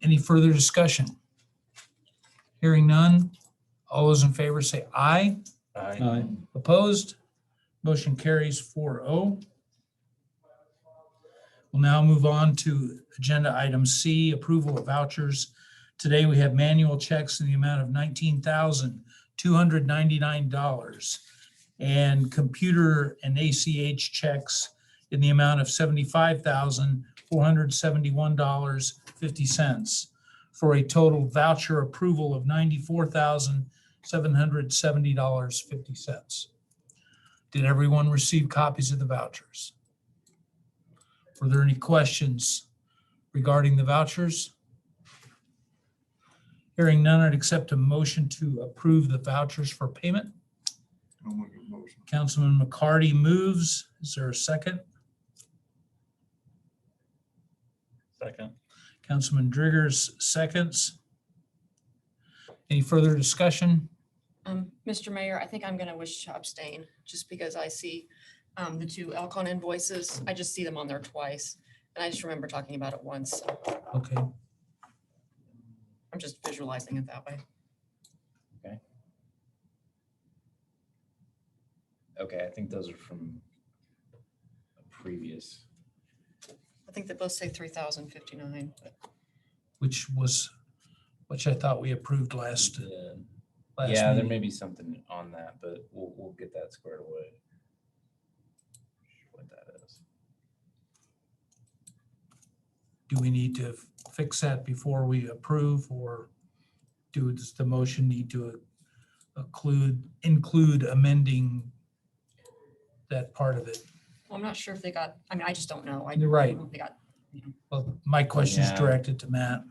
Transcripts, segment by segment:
Any further discussion? Hearing none. All those in favor say aye. Aye. Opposed? Motion carries 4-0. We'll now move on to agenda item C, approval of vouchers. Today we have manual checks in the amount of $19,299 and computer and ACH checks in the amount of $75,471.50 for a total voucher approval of $94,770.50. Did everyone receive copies of the vouchers? Were there any questions regarding the vouchers? Hearing none, I'd accept a motion to approve the vouchers for payment. I'll make a motion. Councilman McCarty moves. Is there a second? Second. Councilman Driggers seconds. Any further discussion? Mr. Mayor, I think I'm going to wish to abstain just because I see the two Elcon invoices. I just see them on there twice. And I just remember talking about it once. So Okay, I'm just visualizing it that way. Okay, I think those are from a previous. I think they both say 3,059. But which I thought we approved last Yeah, there meeting. may be something on that, but we'll get that squared away. What that is. Do we need to fix that before we approve, or does the motion need to include amending that part of it? well, I'm not sure if they got, I mean, I just don't know. You're right. I don't know if they got, Well, my question is Yeah. directed to Matt.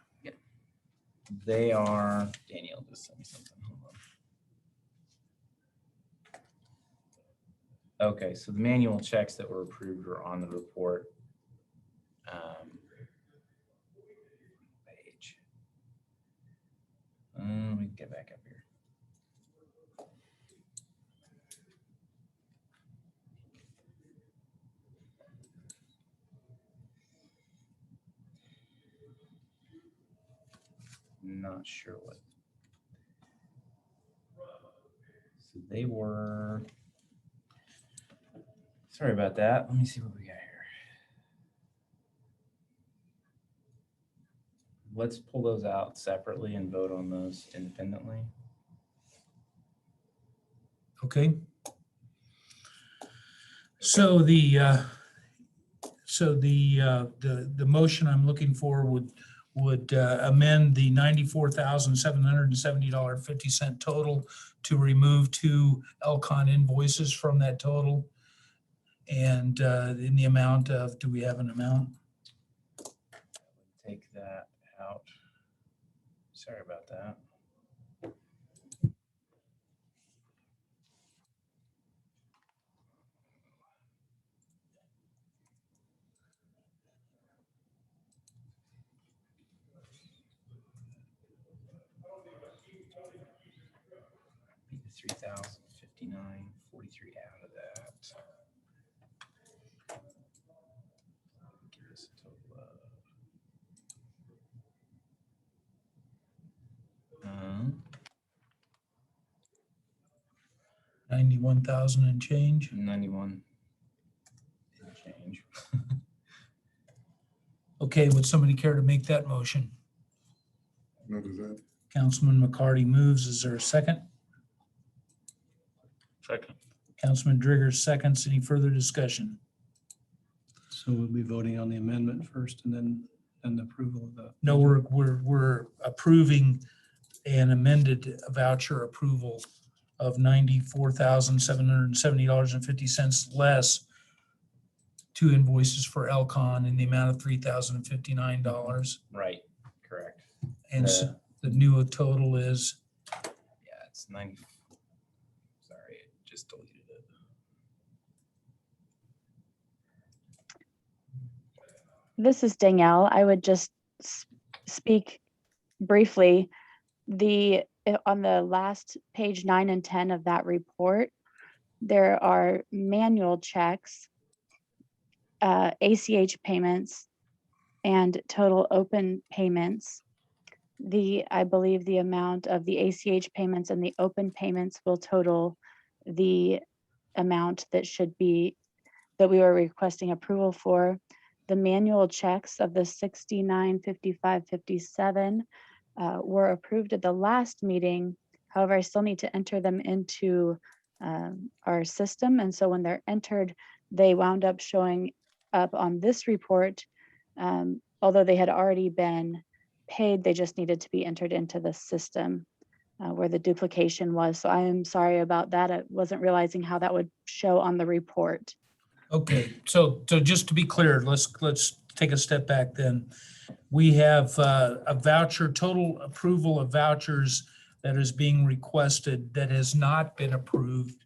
They are, Danielle just sent me something. Hold on. Okay, so the manual checks that were approved are on the report. Page. Let me get back up here. Not sure what. So they were. Sorry about that. Let me see what we got here. Let's pull those out separately and vote on those independently. Okay. So the motion I'm looking for would amend the $94,770.50 total to remove two Elcon invoices from that total. And in the amount of, do we have an amount? Take that out. Sorry about that. Be the 3,059.43 out of that. Give us a total of 91,000 and change. 91 and change. Okay, would somebody care to make that motion? What is that? Councilman McCarty moves. Is there a second? Second. Councilman Driggers seconds. Any further discussion? So we'll be voting on the amendment first and then the approval of the. No, we're approving an amended voucher approval of $94,770.50 less two invoices for Elcon in the amount of $3,059. Right, correct. And the new total is, Yeah, it's 90. Sorry, it just deleted it. This is Danielle. I would just speak briefly. On the last page 9 and 10 of that report, there are manual checks, ACH payments, and total open payments I believe the amount of the ACH payments and the open payments will total the amount that we were requesting approval for. The manual checks of the 695557 were approved at the last meeting. However, I still need to enter them into our system. And so when they're entered, they wound up showing up on this report. Although they had already been paid, they just needed to be entered into the system where the duplication was. So I am sorry about that. I wasn't realizing how that would show on the report. Okay, so just to be clear, let's take a step back then. We have a voucher, total approval of vouchers that is being requested that has not been approved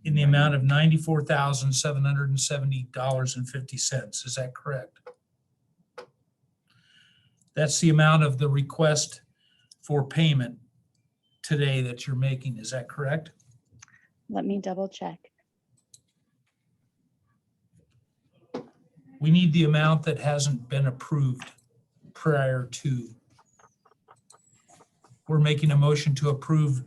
in the amount of $94,770.50. Is that correct? That's the amount of the request for payment today that you're making. Is that correct? Let me double check. We need the amount that hasn't been approved prior to. We're making a motion to approve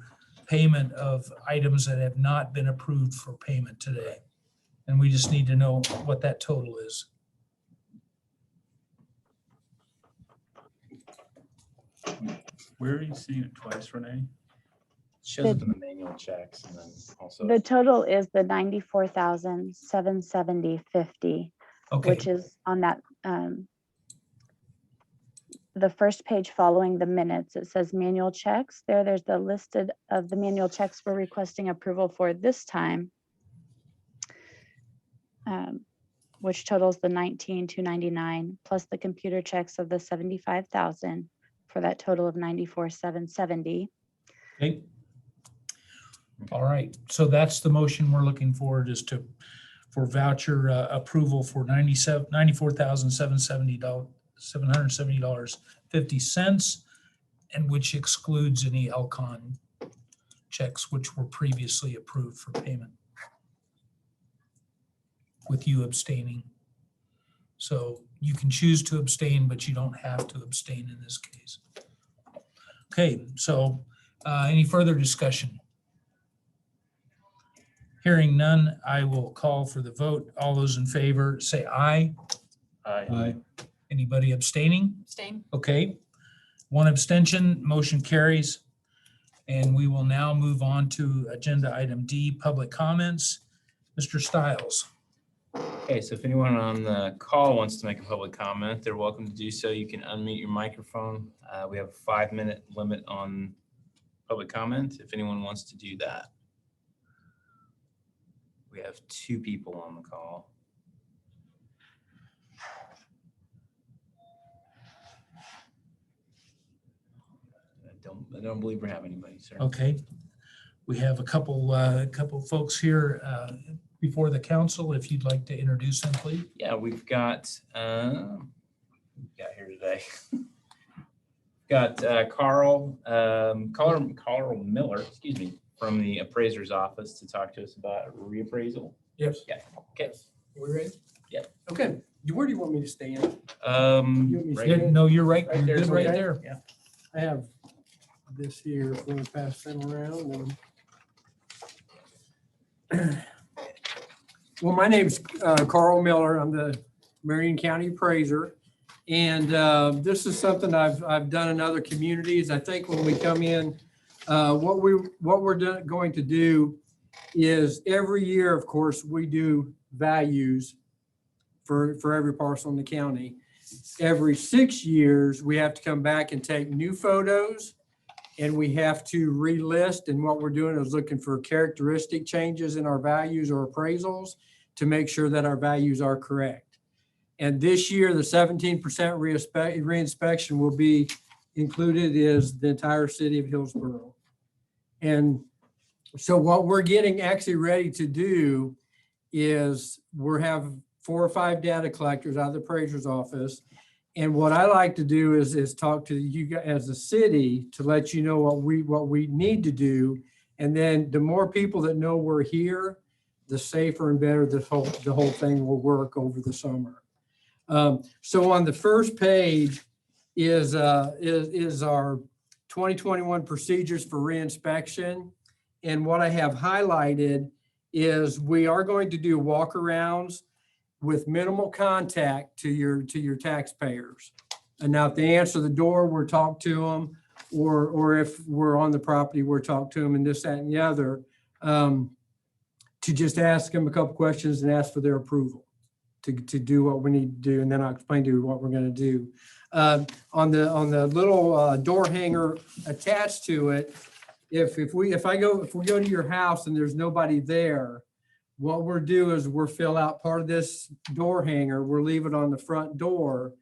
payment of items that have not been approved for payment today. And we just need to know what that total is. Where are you seeing it twice, Renee? Shows up in the manual checks and then also. The total is the 94,770.50, Okay, which is on that the first page following the minutes. It says manual checks. There's the listed of the manual checks we're requesting approval for this time, which totals the 19,299 plus the computer checks of the 75,000 for that total of 94,770. okay. All right, so that's the motion we're looking for, is for voucher approval for $94,770.50, and which excludes any Elcon checks which were previously approved for payment, with you abstaining. So you can choose to abstain, but you don't have to abstain in this case. Okay, so any further discussion? Hearing none, I will call for the vote. All those in favor say aye. Aye. Anybody abstaining? Abstain. Okay, one abstention, motion carries. And we will now move on to agenda item D, public comments. Mr. Stiles. Okay, so if anyone on the call wants to make a public comment, they're welcome to do so. You can unmute your microphone. We have a 5-minute limit on public comment if anyone wants to do that. We have 2 people on the call. I don't believe we have anybody, sir. Okay, we have a couple folks here before the council. If you'd like to introduce them, please. Yeah, we've got here today. Got Carl Miller, excuse me, from the appraiser's office to talk to us about reappraisal. Yes. Yeah. Okay. We ready? Yeah. Okay. Where do you want me to stand? You Right want me to here. stand? No, you're right. Right You're there's good right okay? there. Yeah. I have this here. If we want to pass them around. Well, my name's Carl Miller. I'm the Marion County appraiser. And this is something I've done in other communities. I think when we come in, what we're going to do is every year, of course, we do values for every parcel in the county. Every 6 years, we have to come back and take new photos, and we have to relist. And what we're doing is looking for characteristic changes in our values or appraisals to make sure that our values are correct. And this year, the 17% reinspection will be included is the entire city of Hillsboro. And so what we're getting actually ready to do is we have 4 or 5 data collectors out of the appraiser's office. And what I like to do is talk to you guys as a city to let you know what we need to do. And then the more people that know we're here, the safer and better the whole thing will work over the summer. So on the first page, is our 2021 procedures for reinspection. And what I have highlighted is we are going to do walkarounds with minimal contact to your taxpayers. And now if they answer the door, we're talk to them, or if we're on the property, we're talk to them and this, that, and the other, to just ask them a couple questions and ask for their approval to do what we need to do. And then I'll explain to you what we're going to do. On the little door hanger attached to it, if we go to your house and there's nobody there, what we'll do is we'll fill out part of this door hanger, we'll leave it on the front door,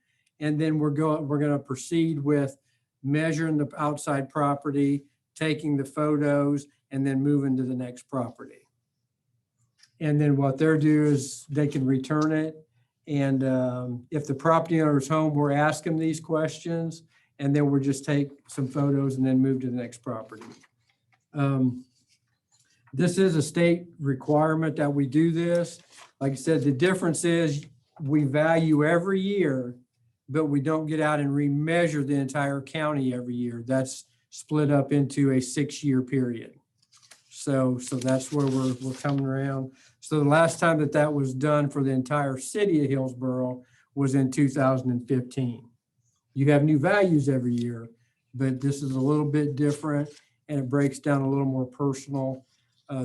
and then we're going to proceed with measuring the outside property, taking the photos, and then moving to the next property. And then what they'll do is they can return it. And if the property owner's home, we're asking these questions, and then we'll just take some photos and then move to the next property. This is a state requirement that we do this. Like I said, the difference is we value every year, but we don't get out and remeasure the entire county every year. That's split up into a 6-year period. So that's where we're coming around. So the last time that was done for the entire city of Hillsboro was in 2015. You have new values every year, but this is a little bit different, and it breaks down a little more personal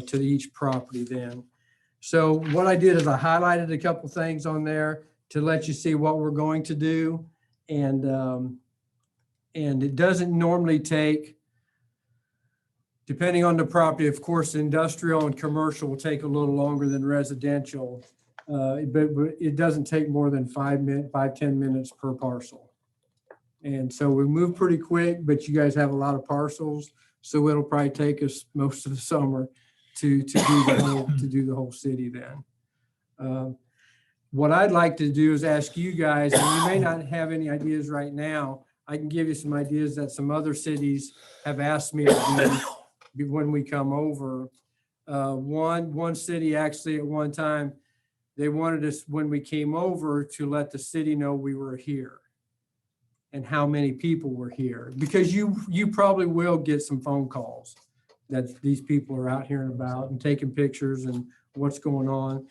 to each property then. So what I did is I highlighted a couple things on there to let you see what we're going to do. And it doesn't normally take, depending on the property, of course, industrial and commercial will take a little longer than residential, but it doesn't take more than 5-10 minutes per parcel. And so we move pretty quick, but you guys have a lot of parcels, so it'll probably take us most of the summer to do the whole city then. What I'd like to do is ask you guys, and you may not have any ideas right now, I can give you some ideas that some other cities have asked me to do when we come over. One city actually at one time, they wanted us when we came over to let the city know we were here and how many people were here, because you probably will get some phone calls that these people are out here and about and taking pictures and what's going on.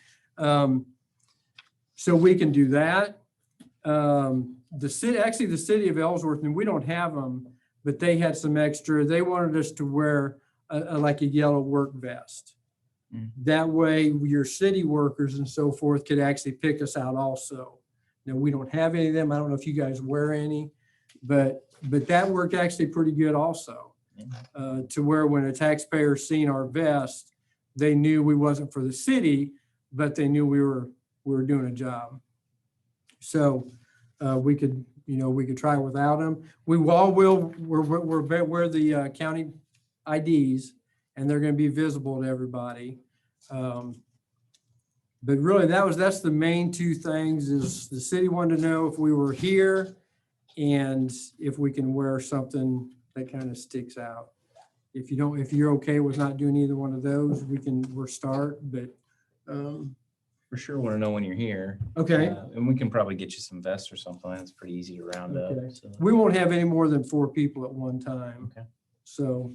So we can do that. The city of Ellsworth, and we don't have them, but they had some extra. They wanted us to wear like a yellow work vest. That way your city workers and so forth could actually pick us out also. Now, we don't have any of them. I don't know if you guys wear any, but that worked actually pretty good also. To where when a taxpayer seen our vest, they knew we wasn't for the city, but they knew we were doing a job. So we could try without them. We're wear the county IDs, and they're going to be visible to everybody. But really, that's the main two things. Is the city wanted to know if we were here, and if we can wear something that kind of sticks out. If you're okay with not doing either one of those, we'll start. But For sure want to know when you're here. okay. And we can probably get you some vests or something. That's pretty easy to round up. Okay. So. We won't have any more than 4 people at one time. Okay. So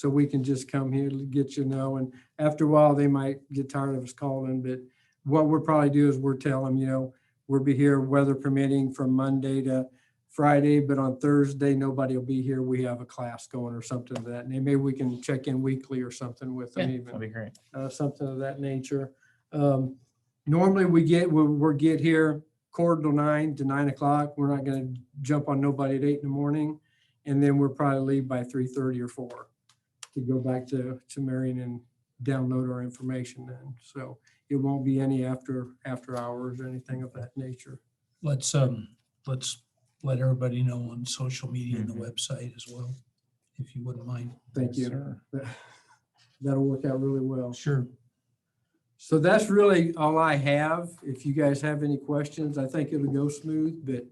we can just come here to get and after a while they might get tired of us calling, but what we'll probably do is we'll tell them, we'll be here weather permitting from Monday to Friday, but on Thursday, nobody will be here. We have a class going or something of that. And maybe we can check in weekly or something with them even. That'd be great. Something of that nature. Normally we'll get here 8:45 to 9 o'clock. We're not going to jump on nobody at 8 in the morning. And then we'll probably leave by 3:30 or 4 to go back to Marion and download our information then. So it won't be any after hours or anything of that nature. Let's let everybody know on social media and the website as well, if you wouldn't mind. Thank you. Sure. That'll work out really well. Sure. So that's really all I have. If you guys have any questions, I think it'll go smooth, but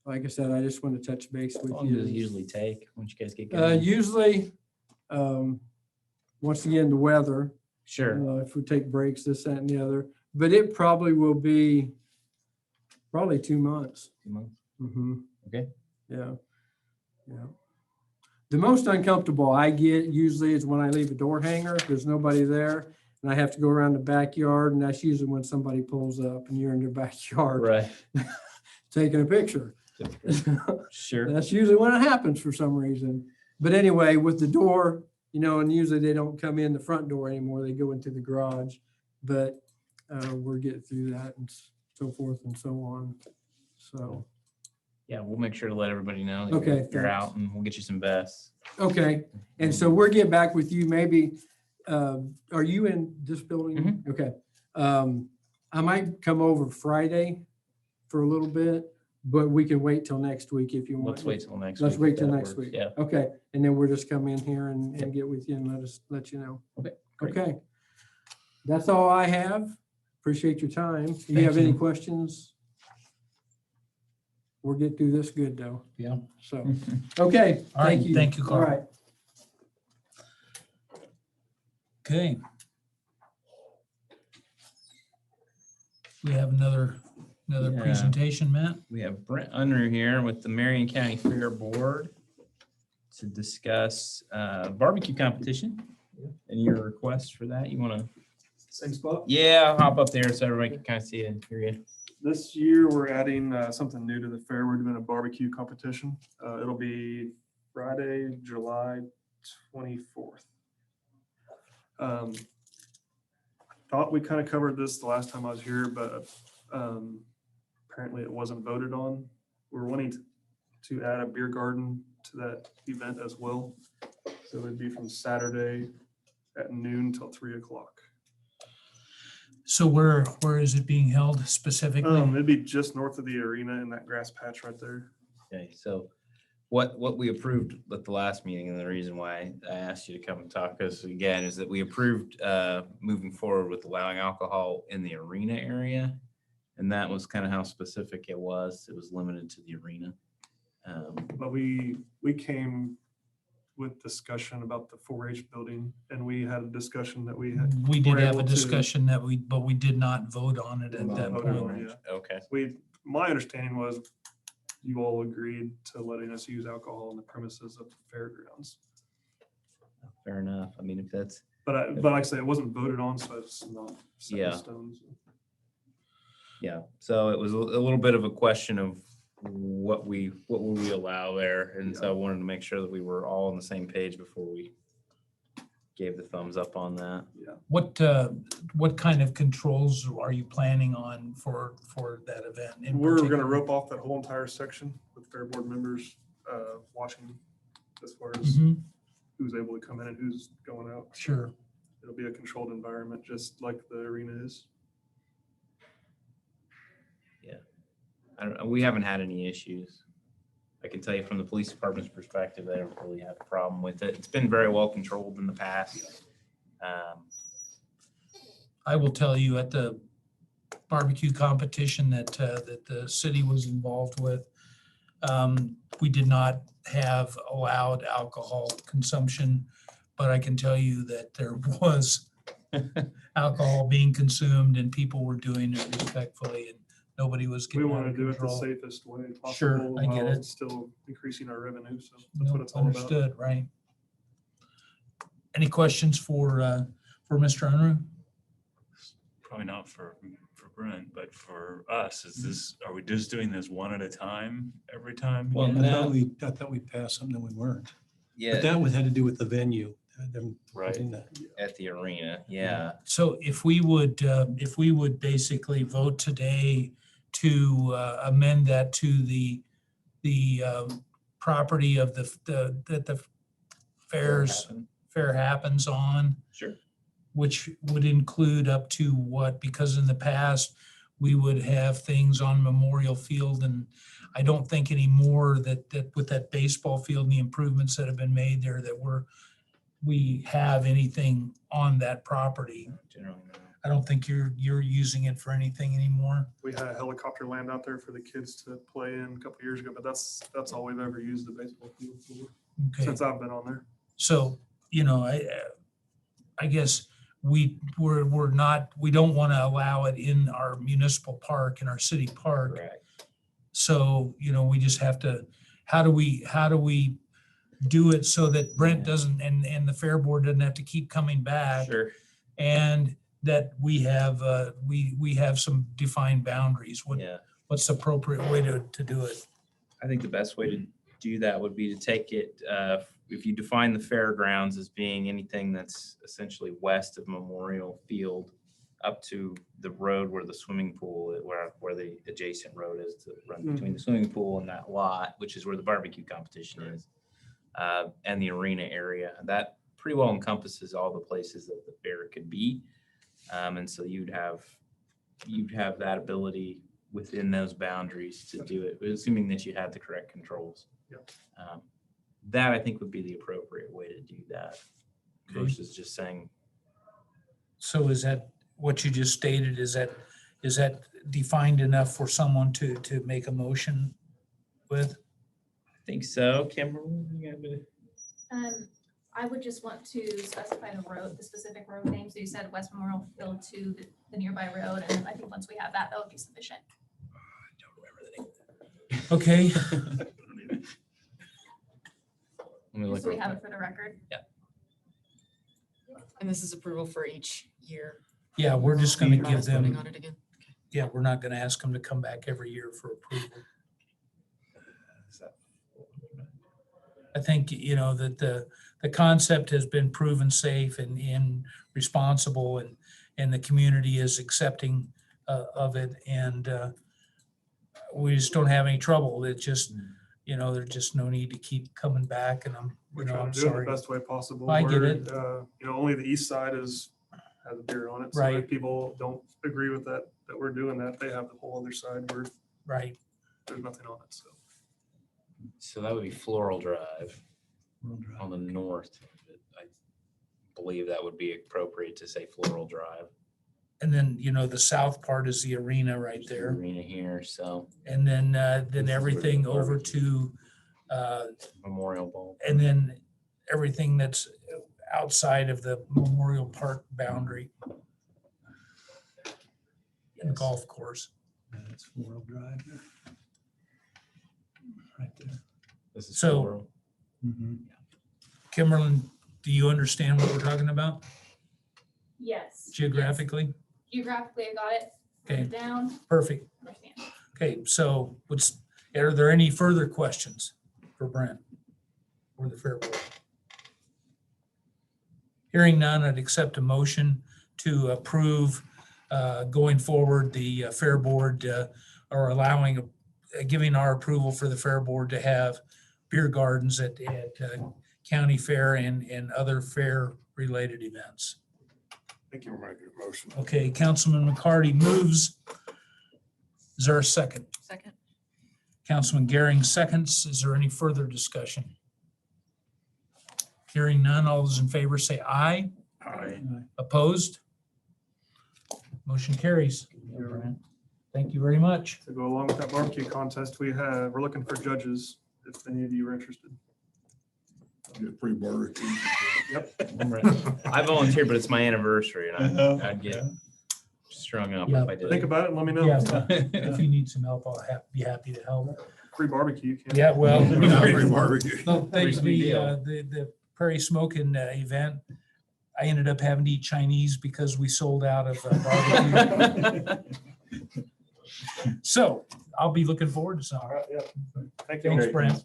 like I said, I just want to touch base with How long does it you. usually take once you guys get going? Usually, once again, the weather, Sure. if we take breaks, this, that, and the other, but it probably will be 2 months. 2 months. Mhm. Okay. Yeah. Yeah. The most uncomfortable I get usually is when I leave a door hanger, there's nobody there, and I have to go around the backyard, and that's usually when somebody pulls up and you're in their backyard Right. taking a picture. Sure. That's usually when it happens for some reason. But anyway, with the door, you know, and usually they don't come in the front door anymore, they go into the garage. But we're getting through that and so forth and so on. So, Yeah, we'll make sure to let everybody know that Okay, you're thanks. out, and we'll get you some vests. okay. And so we'll get back with you maybe, are you in this building? Okay. I might come over Friday for a little bit, but we can wait till next week if you want. Let's wait till next week. Let's wait if till that next works. week. Yeah. Okay, and then we'll just come in here and get with you and let you know. Okay, great. Okay. That's all I have. Appreciate your time. Do you Thank have any you. questions? We'll get through this good though. Yeah. So, okay, All right, thank you. thank you, All Carl. right. Okay. We have another Yeah. presentation, Matt. We have Brent Unruh here with the Marion County Fair Board to discuss barbecue competition and your request for that. You want to? Same spot. Yeah, hop up there so everybody can kind of see it and hear you. This year, we're adding something new to the fair. We're doing a barbecue competition. It'll be Friday, July 24th. Thought we kind of covered this the last time I was here, but apparently it wasn't voted on. We're wanting to add a beer garden to that event as well. So it'd be from Saturday at noon till 3 o'clock. So where is it being held specifically? It'd be just north of the arena in that grass patch right there. Okay, so what we approved at the last meeting, and the reason why I asked you to come and talk to us again, is that we approved moving forward with allowing alcohol in the arena area. And that was kind of how specific it was. It was limited to the arena. But we came with discussion about the 4-H building, and we had a discussion that we had. We did were have a able to- discussion but we did not vote on it at Not that voted on point. it. Yeah. Okay. My understanding was you all agreed to letting us use alcohol on the premises of the fairgrounds. Fair enough. I mean, if that's, But like I say, it wasn't voted on, so it's not set in Yeah. stone. So. yeah. So it was a little bit of a question of what will we allow there? And so I wanted to make sure that we were all on the same page before we gave the thumbs up on that. What kind of controls are you planning on for that event? in We're particular? gonna rope off that whole entire section with fair board members watching as far as Mhm, who's able to come in and who's going out. Sure. It'll be a controlled environment, just like the arena is. We haven't had any issues. I can tell you from the police department's perspective, they don't really have a problem with it. It's been very well controlled in the past. I will tell you at the barbecue competition that the city was involved with, we did not have allowed alcohol consumption, but I can tell you that there was alcohol being consumed and people were doing it respectfully and nobody was We getting out want to of do it the control. safest way Sure, possible I get while it. still increasing our revenue. So that's what No, it's all about. understood, right? Any questions for Mr. Unruh? Probably not for Brent, but for us, are we just doing this one at a time every time? Well, I thought we passed something that we weren't. But Yeah, that had to do with the venue. them Right. doing that. at the arena, yeah. So if we would basically vote today to amend that to the property of that the fair happens on, Sure. which would include up to what, because in the past, we would have things on Memorial Field, and I don't think anymore that with that baseball field and the improvements that have been made there, that we have anything on that property. Generally, no. I don't think you're using it for anything anymore. We had a helicopter land out there for the kids to play in a couple years ago, but that's all we've ever used the baseball field for Okay, since I've been on there. so, I guess we don't want to allow it in our municipal park, in our city park. Correct. So, we just have to, how do we do it so that Brent doesn't, and the Fair Board doesn't have to keep coming back. Sure. And that we have, we have some defined boundaries. Yeah. What's the appropriate way to do it? I think the best way to do that would be to take it, if you define the fairgrounds as being anything that's essentially west of Memorial Field up to the road where the swimming pool, where the adjacent road is to run between the swimming pool and that lot, which is where the barbecue competition is, and the arena area. That pretty well encompasses all the places that the fair could be. And so you'd have that ability within those boundaries to do it, assuming that you had the correct controls. Yep. That I think would be the appropriate way to do that versus just saying, So is that what you just stated? Is that defined enough for someone to make a motion with? I think so. Kimberly, you got a- I would just want to specify the specific road name. So you said West Memorial Field to the nearby road, and I think once we have that, that would be sufficient. Okay, Let me look So we real have quick. it for the record. And this is approval for each year. yeah, we're just gonna We're not give voting them, on it again. yeah, we're not gonna ask them to come back every year for approval. Is that- I think, you know, that the concept has been proven safe and responsible, and the community is accepting of it, and we just don't have any trouble. It just, you know, there's just no need to keep coming back, and We're I'm trying to do it sorry. the best way possible. I get We're, it. Only the east side has a beer on it. So Right. if people don't agree with that we're doing that, they have the whole other side where Right, there's nothing on it, so. So that would be Floral Drive Rural Drive. on the north. I believe that would be appropriate to say Floral Drive. and then, you know, the south part is the arena right There's the there, arena here, so and then where everything the over barbecue- to, Memorial Bowl. and then everything that's outside of the Memorial Park boundary and Yes. golf course. Yeah, that's 4-wheel drive there. Right there. This is So- Floral. Mhm. Kimberlyn, do you understand what we're talking about Yes. geographically? Geographically, I got it. Wrote Okay. it down. Perfect. Understand. Okay, so are there any further questions for Brent or the Fair Board? Hearing none, I'd accept a motion to approve going forward, the Fair Board, or allowing, giving our approval for the Fair Board to have beer gardens at county fair and other fair-related events. Thank you for making a motion. Okay, Councilman McCarty moves. Is there a second? Second. Councilman Gehring seconds. Is there any further discussion? Hearing none, all those in favor say aye. Aye. Opposed? Motion carries. Thank you very much. To go along with that barbecue contest, we're looking for judges, if any of you are interested. Get free barbecue. I volunteered, but it's my anniversary and I'd get strung up Yeah. if I did. Think about it and let me know. Yeah, if you need some help, I'll be happy to help. Free barbecue. You can't- Yeah, well, you know, Free barbecue. Pretty sweet deal. the Prairie Smoking event, I ended up having to eat Chinese because we sold out of barbecue. So I'll be looking forward to some. All right, yeah. Thank you. Thanks, Brent.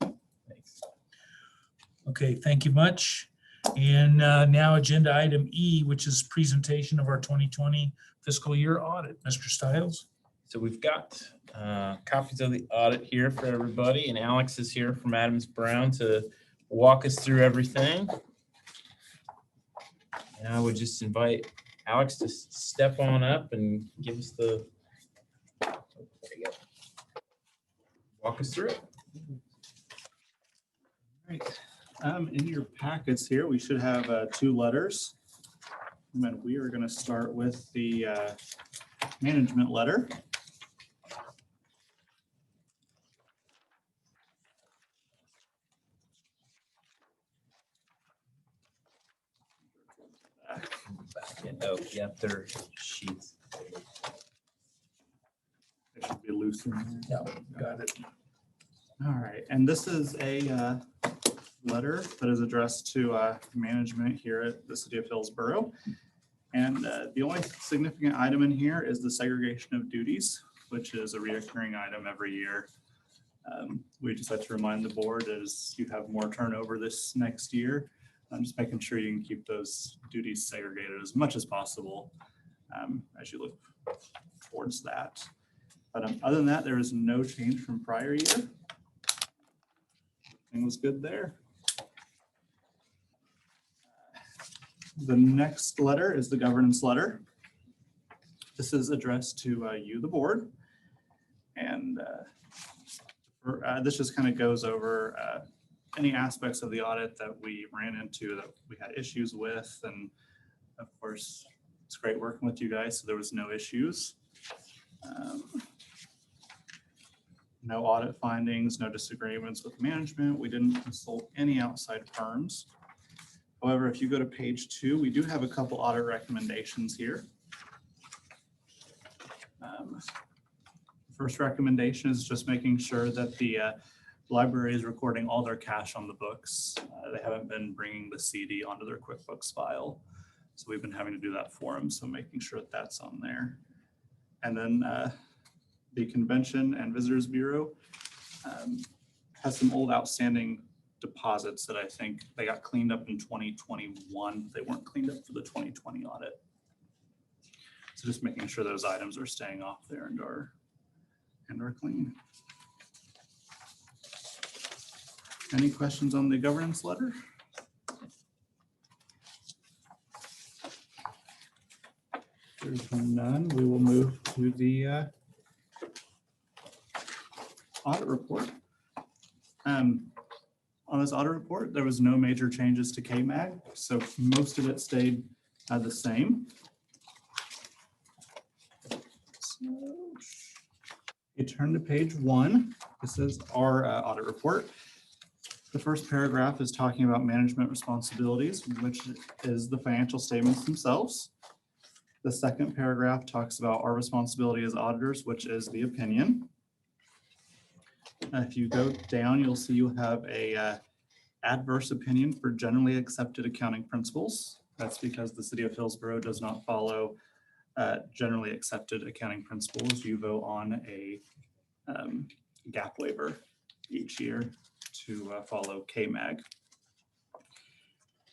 Okay, thank you much. And now agenda item E, which is presentation of our 2020 fiscal year audit. Mr. Stiles? So we've got copies of the audit here for everybody, and Alex is here from Adams Brown to walk us through everything. And I would just invite Alex to step on up and give us the, there you go. Walk us through it. Right. In your packets here, we should have 2 letters. And we are going to start with the management letter. Back in. Oh, yep, they're sheets. It should be loose in there. Yeah, got it. All right, and this is a letter that is addressed to management here at the city of Hillsboro. And the only significant item in here is the segregation of duties, which is a reoccurring item every year. We just like to remind the board as you have more turnover this next year, just making sure you can keep those duties segregated as much as possible as you look towards that. But other than that, there is no change from prior year. Everything was good there. The next letter is the governance letter. This is addressed to you, the board. And this just kind of goes over any aspects of the audit that we ran into that we had issues with. And of course, it's great working with you guys, so there was no issues. No audit findings, no disagreements with management. We didn't consult any outside firms. However, if you go to page 2, we do have a couple audit recommendations here. First recommendation is just making sure that the library is recording all their cash on the books. They haven't been bringing the CD onto their QuickBooks file. So we've been having to do that for them. So making sure that that's on there. And then the Convention and Visitors Bureau has some old outstanding deposits that I think they got cleaned up in 2021. They weren't cleaned up for the 2020 audit. So just making sure those items are staying off there and are clean. Any questions on the governance letter? There's none. We will move to the audit report. On this audit report, there was no major changes to KMAG, so most of it stayed the same. So you turn to page 1. This is our audit report. The first paragraph is talking about management responsibilities, which is the financial statements themselves. The second paragraph talks about our responsibility as auditors, which is the opinion. If you go down, you'll see you have a adverse opinion for generally accepted accounting principles. That's because the city of Hillsboro does not follow generally accepted accounting principles. You vote on a GAAP waiver each year to follow KMAG.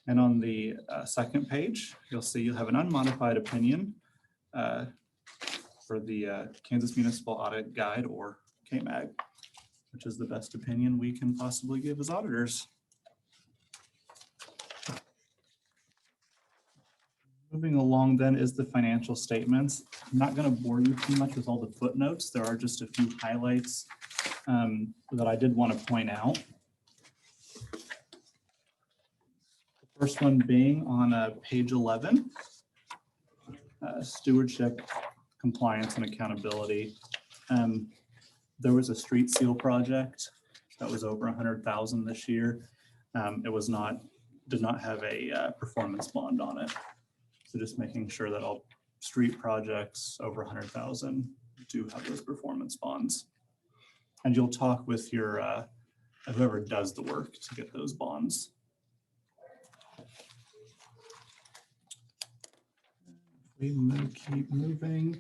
And on the second page, you'll see you have an unmodified opinion for the Kansas Municipal Audit Guide, or KMAG, which is the best opinion we can possibly give as auditors. Moving along then is the financial statements. I'm not going to bore you too much with all the footnotes. There are just a few highlights that I did want to point out. The first one being on page 11, stewardship, compliance, and accountability. There was a street seal project that was over 100,000 this year. It did not have a performance bond on it. So just making sure that all street projects over 100,000 do have those performance bonds. And you'll talk with your whoever does the work to get those bonds. We keep moving.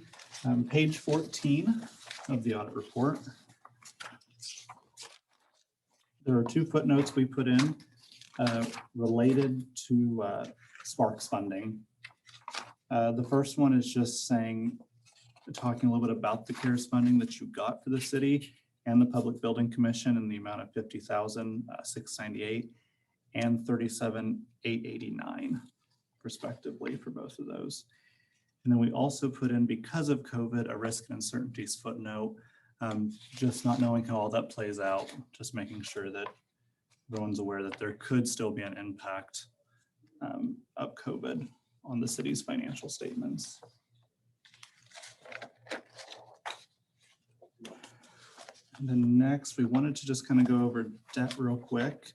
Page 14 of the audit report. There are 2 footnotes we put in related to Sparks funding. The first one is just talking a little bit about the CARES funding that you got for the city and the Public Building Commission in the amount of $50,698 and $37,889 respectively for both of those. And then we also put in, because of COVID, a risk and uncertainties footnote, just not knowing how all that plays out, just making sure that everyone's aware that there could still be an impact of COVID on the city's financial statements. And then next, we wanted to just kind of go over debt real quick.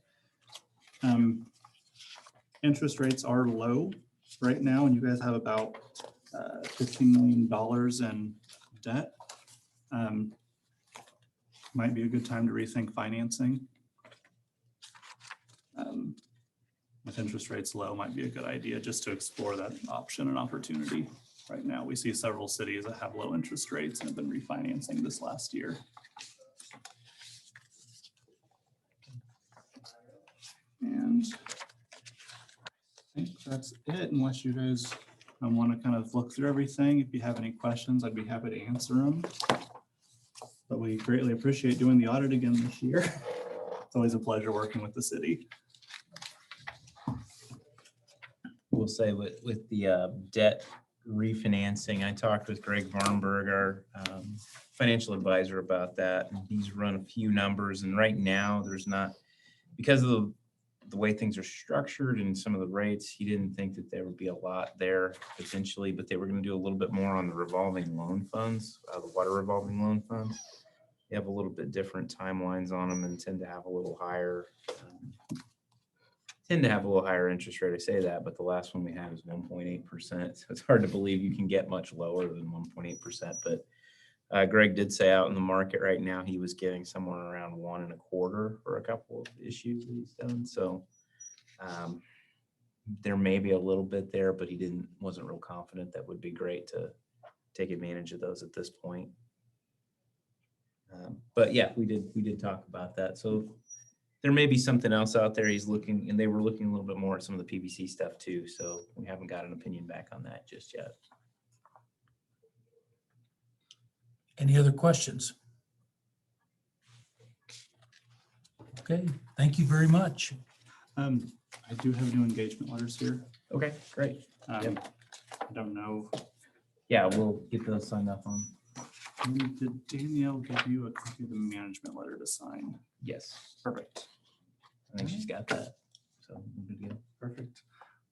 Interest rates are low right now, and you guys have about $15 million in debt. Might be a good time to rethink financing. with interest rates low, might be a good idea just to explore that option and opportunity. Right now, we see several cities that have low interest rates and have been refinancing this last year. And I think that's it, unless you guys want to kind of look through everything. If you have any questions, I'd be happy to answer them. But we greatly appreciate doing the audit again this year. It's always a pleasure working with the city. We'll say with the debt refinancing, I talked with Greg Varnberg, our financial advisor, about that. And he's run a few numbers, and right now there's not, because of the way things are structured and some of the rates, he didn't think that there would be a lot there potentially, but they were going to do a little bit more on the revolving loan funds, the water revolving loan funds. They have a little bit different timelines on them and tend to have a little higher interest rate. I say that, but the last one we had is 1.8%. So it's hard to believe you can get much lower than 1.8%. But Greg did say out in the market right now, he was getting somewhere around 1.25 for a couple of issues that he's done. So there may be a little bit there, but he wasn't real confident that would be great to take advantage of those at this point. But yeah, we did talk about that. So there may be something else out there he's looking, and they were looking a little bit more at some of the PVC stuff too. So we haven't got an opinion back on that just yet. Any other questions? Okay, thank you very much. I do have new engagement letters here. Okay, great. I don't know. Yeah, we'll get those signed up on. Did Danielle give you a copy of the management letter to sign? Yes, Perfect. I think she's got that. So we're good to go. Perfect.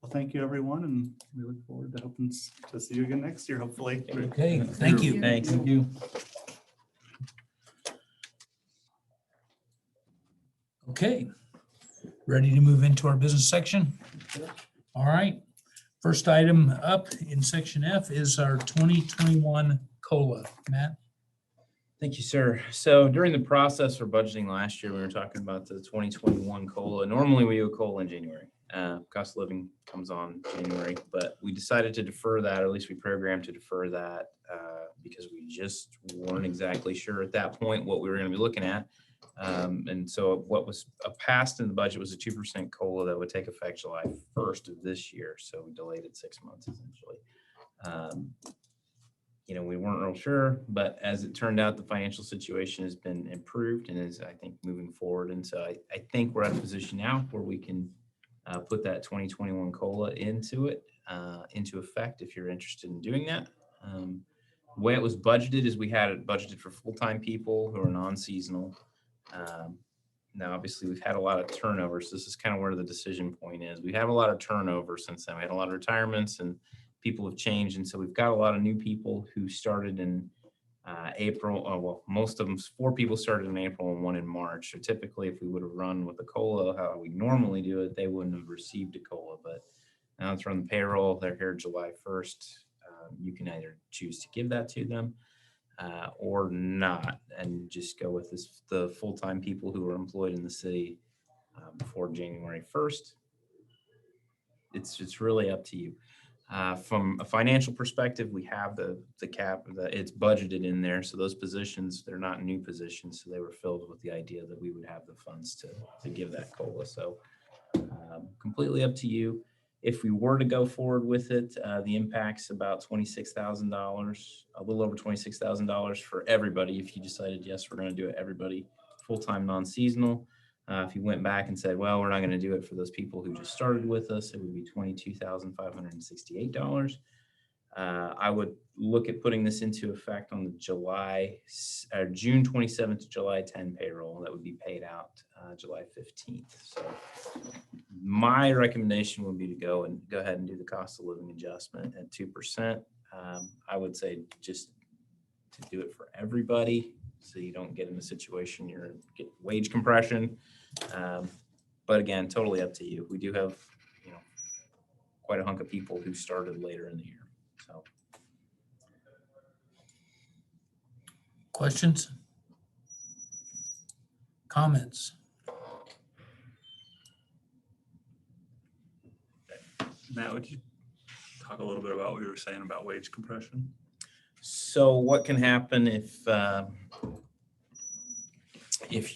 Well, thank you, everyone, and we look forward to hoping to see you again next year, hopefully. Okay, thank you. Thanks. Thank you. Okay, ready to move into our business section? All right. First item up in section F is our 2021 COLA. Matt? Thank you, sir. So during the process for budgeting last year, we were talking about the 2021 COLA. Normally we do a COLA in January. Cost of living comes on January, but we decided to defer that, or at least we programmed to defer that because we just weren't exactly sure at that point what we were going to be looking at. And so what was passed in the budget was a 2% COLA that would take effect July 1st of this year. So we delayed it 6 months essentially. We weren't real sure, but as it turned out, the financial situation has been improved and is, I think, moving forward. And so I think we're at a position now where we can put that 2021 COLA into effect if you're interested in doing that. The way it was budgeted is we had it budgeted for full-time people who are non-seasonal. Now, obviously, we've had a lot of turnover, so this is kind of where the decision point is. We have a lot of turnover since then. We had a lot of retirements and people have changed. And so we've got a lot of new people who started in April. Well, most of them, 4 people started in April and 1 in March. So typically, if we would have run with a COLA, how we normally do it, they wouldn't have received a COLA. But now it's run the payroll. They're here July 1st. You can either choose to give that to them or not, and just go with the full-time people who are employed in the city before January 1st. It's really up to you. From a financial perspective, we have the cap, it's budgeted in there. So those positions, they're not new positions. So they were filled with the idea that we would have the funds to give that COLA. So completely up to you. If we were to go forward with it, the impact's about $26,000, a little over $26,000 for everybody. If you decided, yes, we're going to do it, everybody, full-time, non-seasonal. If you went back and said, well, we're not going to do it for those people who just started with us, it would be $22,568. I would look at putting this into effect on the June 27th to July 10 payroll that would be paid out July 15th. So my recommendation would be to go ahead and do the cost of living adjustment at 2%. I would say just to do it for everybody, so you don't get in a situation you're get wage compression. But again, totally up to you. We do have, quite a hunk of people who started later in the year. So, Questions? Matt, would you talk a little bit about what you were saying about wage compression? So what can happen if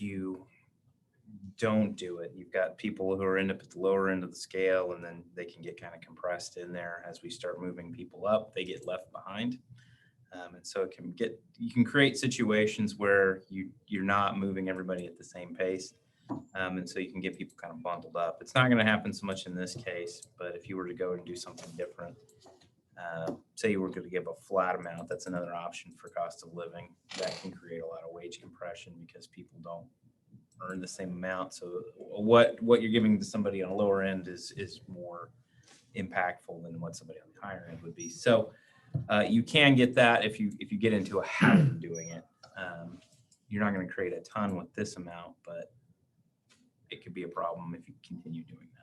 you don't do it? You've got people who are end up at the lower end of the scale, and then they can get kind of compressed in there. As we start moving people up, they get left behind. And so you can create situations where you're not moving everybody at the same pace. And so you can get people kind of bundled up. It's not going to happen so much in this case, but if you were to go and do something different, say you were going to give a flat amount, that's another option for cost of living. That can create a lot of wage compression because people don't earn the same amount. So what you're giving to somebody on a lower end is more impactful than what somebody on the higher end would be. So you can get that if you get into a habit of doing it. You're not going to create a ton with this amount, but it could be a problem if you continue doing that.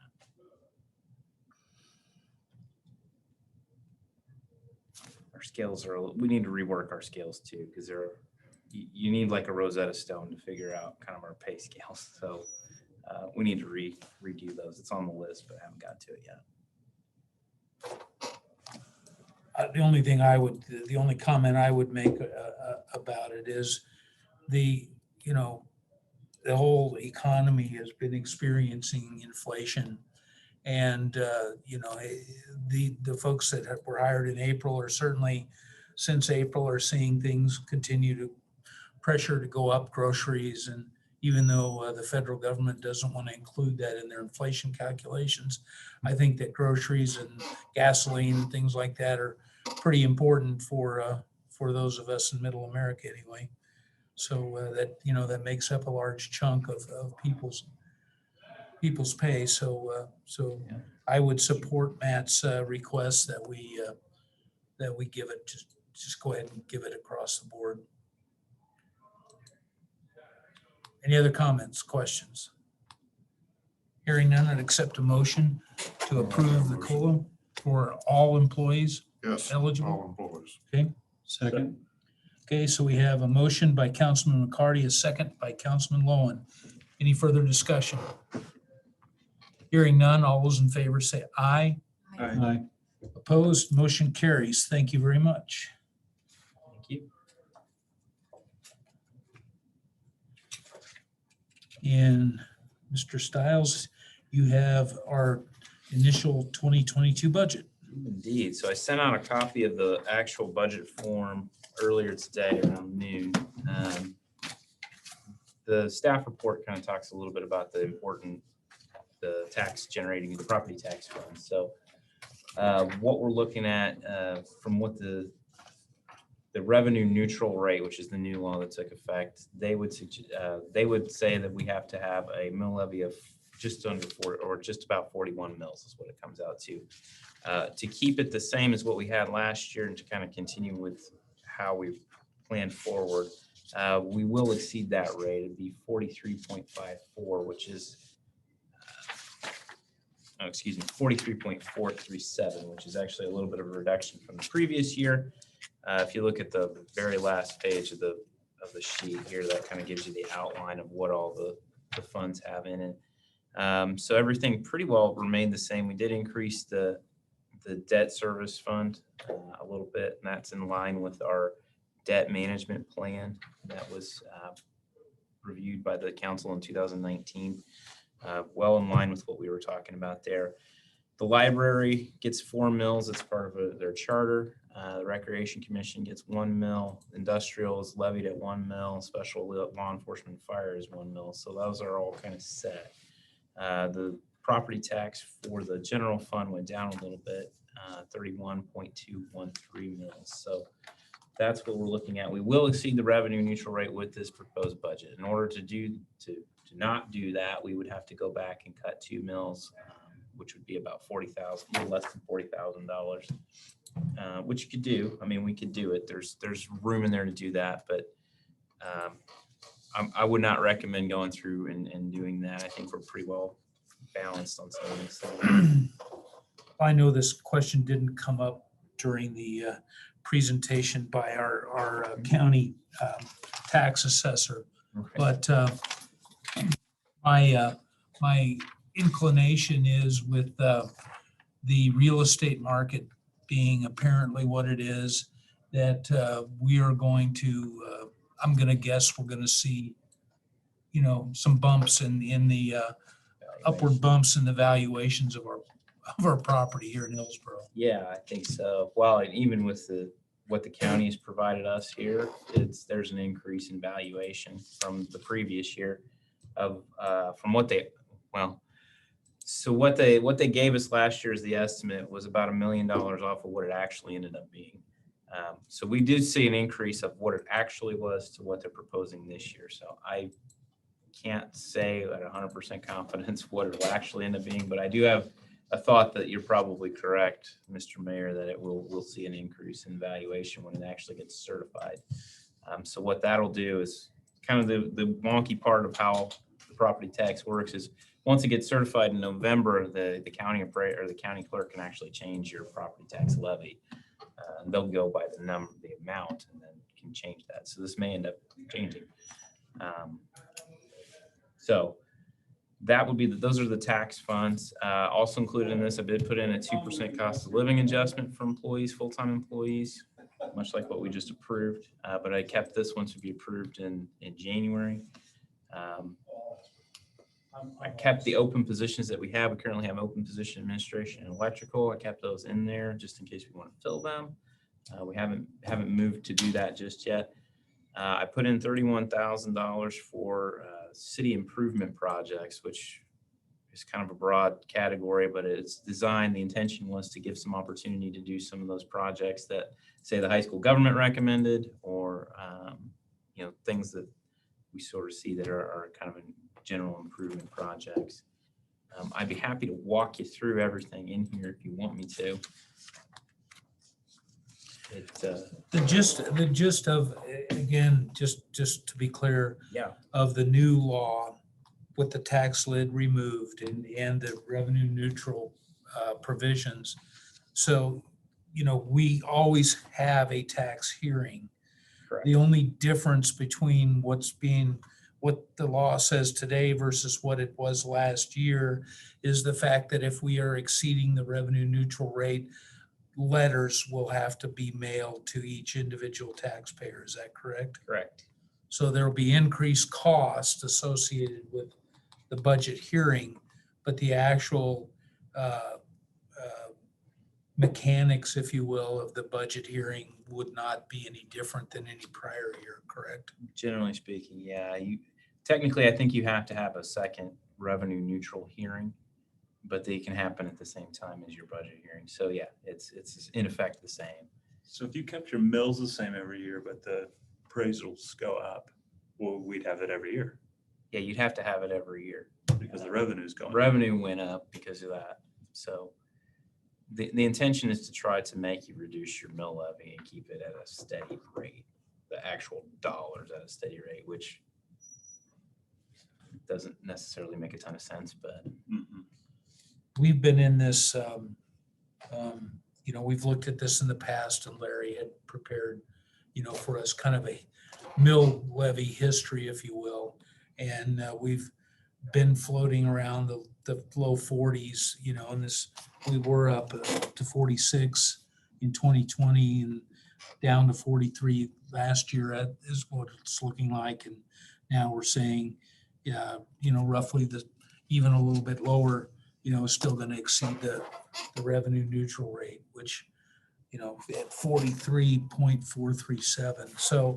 Our scales we need to rework our scales too, because you need like a Rosetta Stone to figure out kind of our pay scales. So we need to redo those. It's on the list, but I haven't got to it yet. The only comment I would make about it is the whole economy has been experiencing inflation, and the folks that were hired in April are certainly since April are seeing things continue to pressure to go up, groceries, and even though the federal government doesn't want to include that in their inflation calculations, I think that groceries and gasoline and things like that are pretty important for those of us in Middle America anyway. So that makes up a large chunk of people's pay. So Yeah. I would support Matt's request that we give it, just go ahead and give it across the board. Any other comments, questions? Hearing none, I'd accept a motion to approve the COLA for all employees Yes, eligible. all employees. Second. Okay, so we have a motion by Councilman McCarty, a second by Councilman Lowen. Any further discussion? Hearing none, all those in favor say aye. Aye. Opposed, motion carries. Thank you very much. Thank you. And Mr. Stiles, you have our initial 2022 budget. Indeed. So I sent out a copy of the actual budget form earlier today around noon. The staff report kind of talks a little bit about the tax generating, the property tax fund. So what we're looking at from what the revenue neutral rate, which is the new law that took effect, they would say that we have to have a mill levy of just under 4 or just about 41 mills is what it comes out to. To keep it the same as what we had last year and to kind of continue with how we've planned forward, we will exceed that rate. It'd be 43.54, which is, 43.437, which is actually a little bit of a reduction from the previous year. If you look at the very last page of the sheet here, that kind of gives you the outline of what all the funds have in it. So everything pretty well remained the same. We did increase the debt service fund a little bit, and that's in line with our debt management plan that was reviewed by the council in 2019. Well in line with what we were talking about there. The library gets 4 mills. It's part of their charter. The Recreation Commission gets 1 mill. Industrial is levied at 1 mill. Special law enforcement and fire is 1 mill. So those are all kind of set. The property tax for the general fund went down a little bit, 31.213 mils. So that's what we're looking at. We will exceed the revenue neutral rate with this proposed budget. In order to not do that, we would have to go back and cut 2 mills, which would be about $40,000, a little less than $40,000, which you could do. I mean, we could do it. There's room in there to do that, but I would not recommend going through and doing that. I think we're pretty well balanced on some of these things. I know this question didn't come up during the presentation by our county tax assessor, but my inclination is with the real estate market being apparently what it is, that we are going to, I'm going to guess we're going to see, some bumps in the upward bumps in the valuations of our property here in Hillsboro. Yeah, I think so. Well, and even with what the county has provided us here, there's an increase in valuation from the previous year from what they gave us last year as the estimate was about $1 million off of what it actually ended up being. So we did see an increase of what it actually was to what they're proposing this year. So I can't say at 100% confidence what it'll actually end up being, but I do have a thought that you're probably correct, Mr. Mayor, that we'll see an increase in valuation when it actually gets certified. So what that'll do is kind of the wonky part of how the property tax works is once it gets certified in November, the county or the county clerk can actually change your property tax levy. They'll go by the amount, and then can change that. So this may end up changing. So that would be those are the tax funds. Also included in this, I did put in a 2% cost of living adjustment for employees, full-time employees, much like what we just approved. But I kept this one to be approved in January. I kept the open positions that we have. We currently have open position administration and electrical. I kept those in there just in case we want to fill them. We haven't moved to do that just yet. I put in $31,000 for city improvement projects, which is kind of a broad category, but it's designed. The intention was to give some opportunity to do some of those projects that, say, the high school government recommended, or things that we sort of see that are kind of general improvement projects. I'd be happy to walk you through everything in here if you want me to. The gist of, again, just to be clear, Yeah. of the new law with the tax lid removed and the revenue neutral provisions. So, we always have a tax hearing. Correct. The only difference between what the law says today versus what it was last year is the fact that if we are exceeding the revenue neutral rate, letters will have to be mailed to each individual taxpayer. Is that correct? Correct. So there will be increased costs associated with the budget hearing, but the actual mechanics, if you will, of the budget hearing would not be any different than any prior year, correct? Generally speaking, yeah. Technically, I think you have to have a second revenue neutral hearing, but they can happen at the same time as your budget hearing. So yeah, it's in effect the same. So if you kept your mills the same every year, but the appraisals go up, well, we'd have it every year Yeah, you'd have to have it every year. because the revenue's going up. Revenue went up because of that. So the intention is to try to make you reduce your mill levy and keep it at a steady rate, the actual dollars at a steady rate, which doesn't necessarily make a ton of sense, but Mhm. We've been in this, we've looked at this in the past, and Larry had prepared, for us kind of a mill levy history, if you will. And we've been floating around the low 40s, and we were up to 46 in 2020 and down to 43 last year is what it's looking like. And now we're saying, roughly even a little bit lower, is still going to exceed the revenue neutral rate, which, at 43.437. So,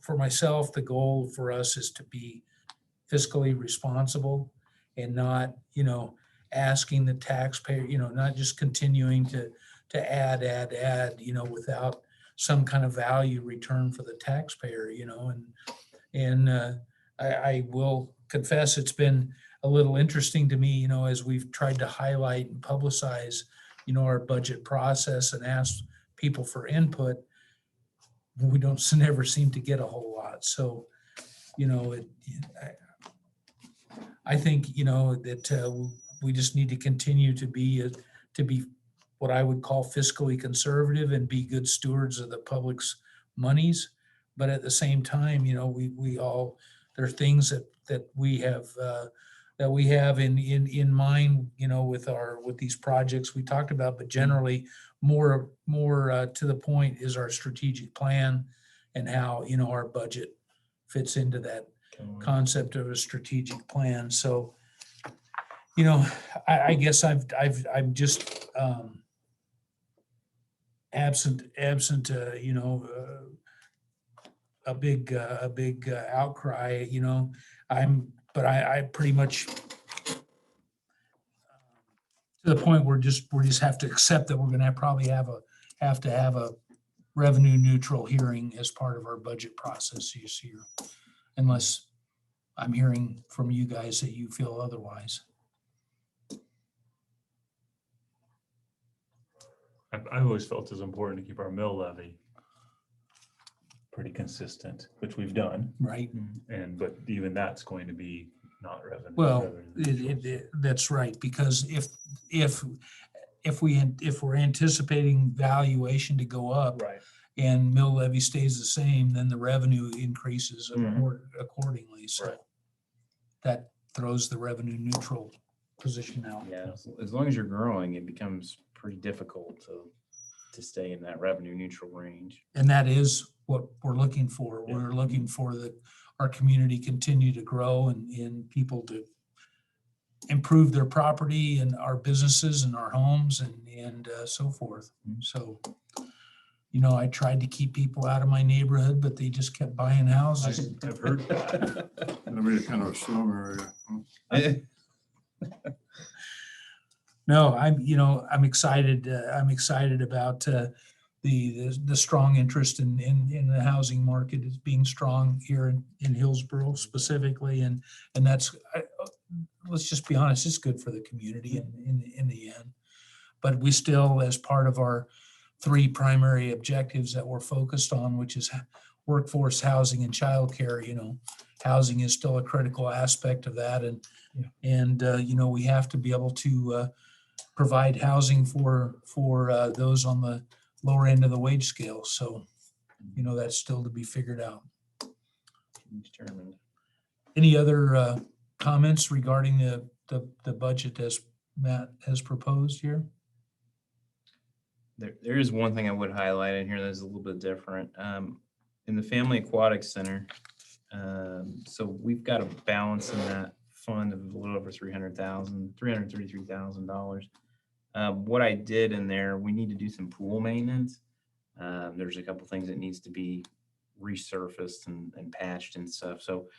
for myself, the goal for us is to be fiscally responsible and not, asking the taxpayer, not just continuing to add, without some kind of value return for the taxpayer, and I will confess it's been a little interesting to me, as we've tried to highlight and publicize, our budget process and ask people for input. We never seem to get a whole lot. So, I think, that we just need to continue to be what I would call fiscally conservative and be good stewards of the public's monies. But at the same time, there are things that we have that we have in mind, you know, with these projects we talked about, but generally more to the point is our strategic plan and how, you know, our budget fits into that concept of a strategic plan. So, you know, I guess I'm just absent, you know, a big outcry, you know, but I pretty much to the point where we just have to accept that we're gonna probably have to have a revenue neutral hearing as part of our budget process this year. Unless I'm hearing from you guys that you feel otherwise. I always felt it's important to keep our mill levy pretty consistent, which we've done. Right. But even that's going to be not revenue. Well, revenue neutral. that's right, because if we're anticipating valuation to go up Right. and mill levy stays the same, then the revenue increases accordingly. So Right. that throws the revenue neutral position out. Yeah, as long as you're growing, it becomes pretty difficult to stay in that revenue neutral range. And that is what we're looking for. Yeah. We're looking for our community continue to grow and people to improve their property and our businesses and our homes and so forth. So, you know, I tried to keep people out of my neighborhood, but they just kept buying houses. I've heard that. It'll be kind of a slum area. No, I'm excited. I'm excited about the strong interest in the housing market as being strong here in Hillsboro specifically. And that's, let's just be honest, it's good for the community in the end. But we still, as part of our 3 primary objectives that we're focused on, which is workforce, housing, and childcare, you know, housing is still a critical aspect of that. And you know, we have to be able to provide housing for those on the lower end of the wage scale. So, you know, that's still to be figured out. Determined. Any other comments regarding the budget as Matt has proposed here? There is one thing I would highlight in here that's a little bit different. In the Family Aquatic Center, so we've got a balance in that fund of a little over $333,000. What I did in there, we need to do some pool maintenance. There's a couple things that needs to be resurfaced and patched and stuff. So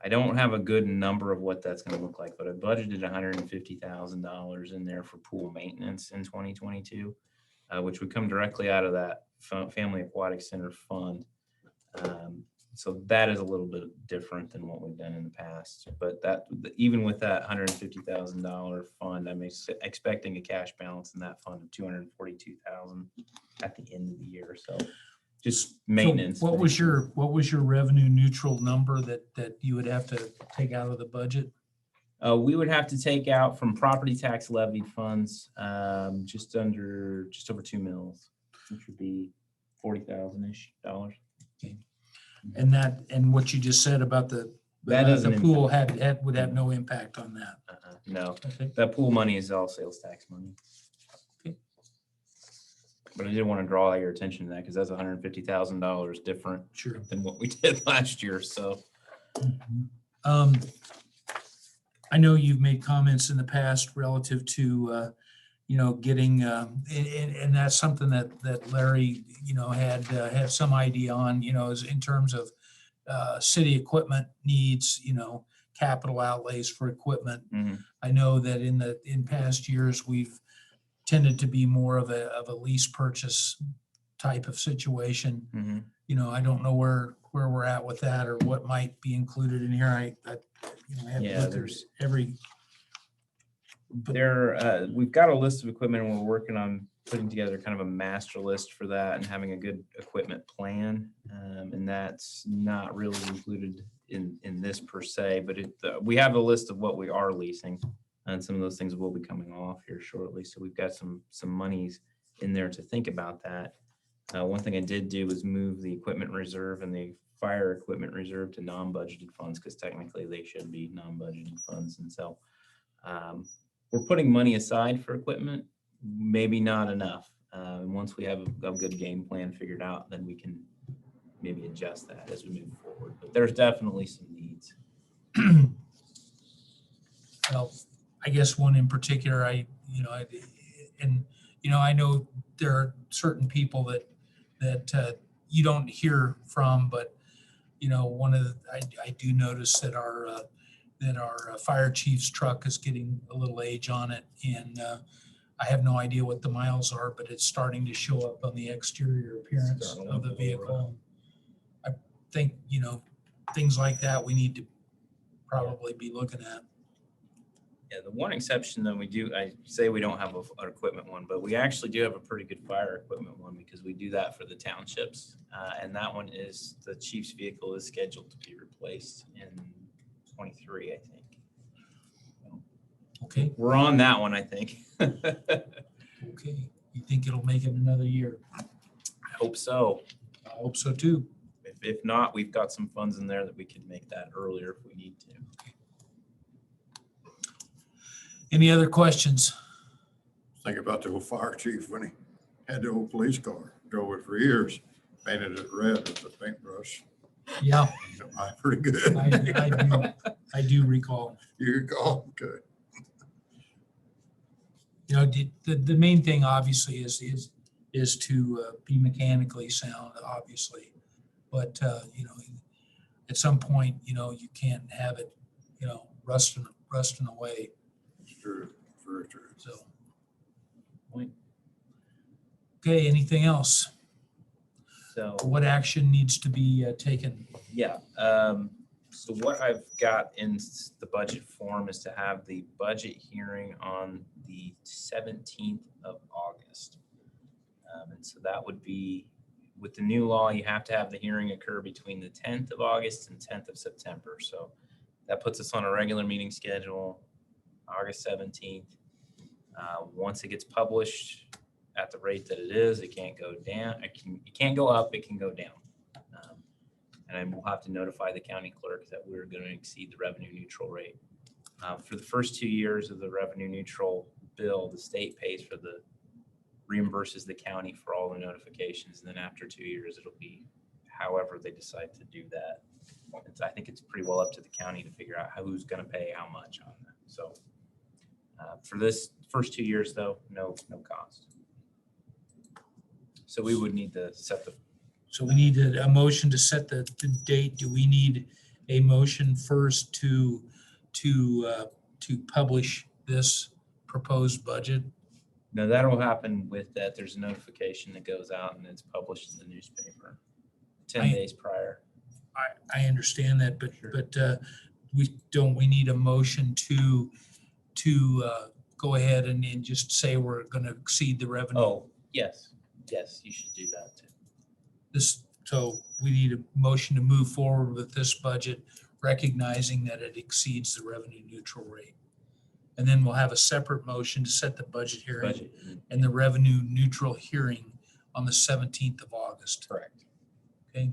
I don't have a good number of what that's going to look like, but I budgeted $150,000 in there for pool maintenance in 2022, which would come directly out of that Family Aquatic Center fund. So that is a little bit different than what we've done in the past. But even with that $150,000 fund, I'm expecting a cash balance in that fund of $242,000 at the end of the year. So just maintenance. So what was your revenue neutral number that you would have to take out of the budget? We would have to take out from property tax levied funds just over 2 mils, which would be $40,000-ish. And what you just said about the pool would have no impact on that. No, Okay. that pool money is all sales tax money. Okay. But I didn't want to draw your attention to that because that's $150,000 different Sure. than what we did last year. So I know you've made comments in the past relative to you know, getting and that's something that Larry, you know, had some idea on, you know, is in terms of city equipment needs, you know, capital outlays for equipment. I know that in past years we've tended to be more of a lease purchase type of situation. You know, I don't know where we're at with that or what might be included in here. I you know, I have looked at every. We've got a list of equipment and we're working on putting together kind of a master list for that and having a good equipment plan. And that's not really included in this per se, but we have a list of what we are leasing and some of those things will be coming off here shortly. So we've got some monies in there to think about that. One thing I did do was move the equipment reserve and the fire equipment reserve to non-budgeted funds because technically they should be non-budgeted funds. And so We're putting money aside for equipment, maybe not enough. And once we have a good game plan figured out, then we can maybe adjust that as we move forward. But there's definitely some needs. Well, I guess one in particular, I know there are certain people that you don't hear from, but one of the, I do notice that our fire chief's truck is getting a little age on it, and I have no idea what the miles are, but it's starting to show up on the exterior appearance Starting to of the look a little vehicle. I think, things like that we need to probably be looking at. Yeah, the one exception though, I say we don't have an equipment one, but we actually do have a pretty good fire equipment one because we do that for the townships. And that one is, the chief's vehicle is scheduled to be replaced in 23, I think. Okay, We're on that one, I think. I okay. You think it'll make it another year? hope so. I hope so too. If not, we've got some funds in there that we can make that earlier if we need to. Any other questions? Think about the old fire chief when he had the old police car, drove it for years, painted it red with a paintbrush. Yeah, Pretty good. I do recall. You recall? Okay. The main thing obviously is to be mechanically sound, obviously. But, at some point, you can't have it, rusting away. True, very true. So, Point. okay, anything else? So. What action needs to be taken? Yeah, so what I've got in the budget form is to have the budget hearing on the 17th of August. And so that would be, with the new law, you have to have the hearing occur between the 10th of August and 10th of September. So that puts us on a regular meeting schedule, August 17th. Once it gets published at the rate that it is, it can't go down. It can't go up, it can go down. And we'll have to notify the county clerk that we're going to exceed the revenue neutral rate. For the first 2 years of the revenue neutral bill, the state pays for reimburses the county for all the notifications. And then after 2 years, it'll be however they decide to do that. I think it's pretty well up to the county to figure out who's going to pay how much on that. So for this first 2 years, though, no cost. So we would need to set the. So we need a motion to set the date. Do we need a motion first to publish this proposed budget? No, that'll happen with that. There's a notification that goes out and it's published in the newspaper 10 days prior. I understand that, but Sure. but we need a motion to go ahead and just say we're going to exceed the revenue. Oh, yes, you should do that too. So we need a motion to move forward with this budget, recognizing that it exceeds the revenue neutral rate. And then we'll have a separate motion to set the budget hearing and the revenue neutral hearing on the 17th of August. Correct. Okay.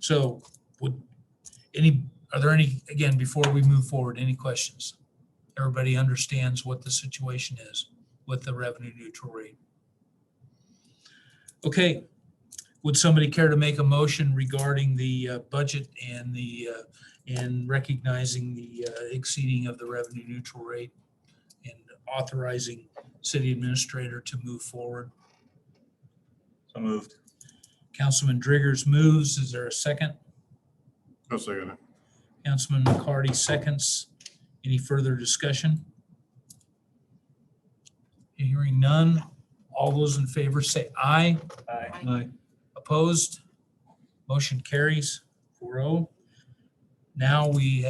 So are there any, again, before we move forward, any questions? Everybody understands what the situation is with the revenue neutral rate. Okay. Would somebody care to make a motion regarding the budget and and recognizing the exceeding of the revenue neutral rate and authorizing city administrator to move forward? So moved. Councilman Driggers moves. Is there a second? I'll second it. Councilman McCarty seconds. Any further discussion? Hearing none. All those in favor say aye. Aye. Opposed? Motion carries 4-0. Now we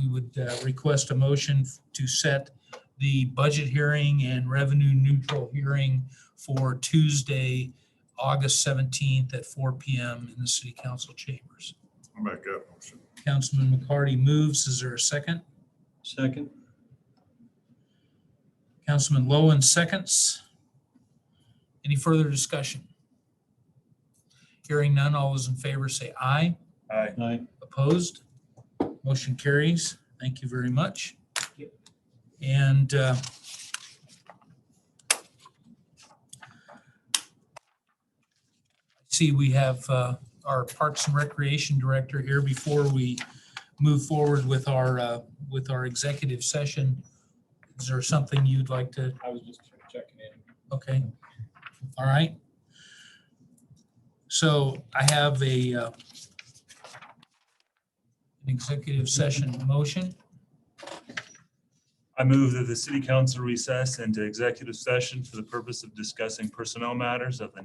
would request a motion to set the budget hearing and revenue neutral hearing for Tuesday, August 17th at 4 p.m. in the city council chambers. I'll make that motion. Councilman McCarty moves. Is there a second? Second. Councilman Lowen seconds. Any further discussion? Hearing none, all those in favor say aye. Aye. Opposed? Motion carries. Thank you very much. And see, we have our Parks and Recreation Director here. Before we move forward with our executive session, is there something you'd like to? I was just checking in. Okay, all right. So I have an executive session motion. I move that the city council recess into executive session for the purpose of discussing personnel matters of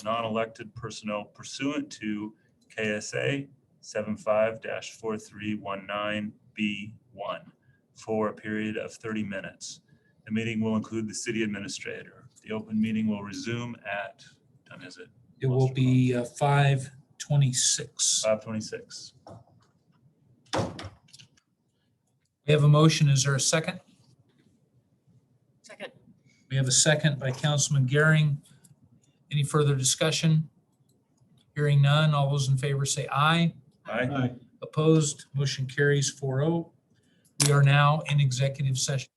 non-elected personnel pursuant to KSA 75-4319B1 for a period of 30 minutes. The meeting will include the city administrator. The open meeting will resume at, what time is it? It will be 5:26. 5:26. We have a motion. Is there a second? Second. We have a second by Councilman Gehring. Any further discussion? Hearing none. All those in favor say aye. Aye. Opposed, motion carries 4-0. We are now in executive session.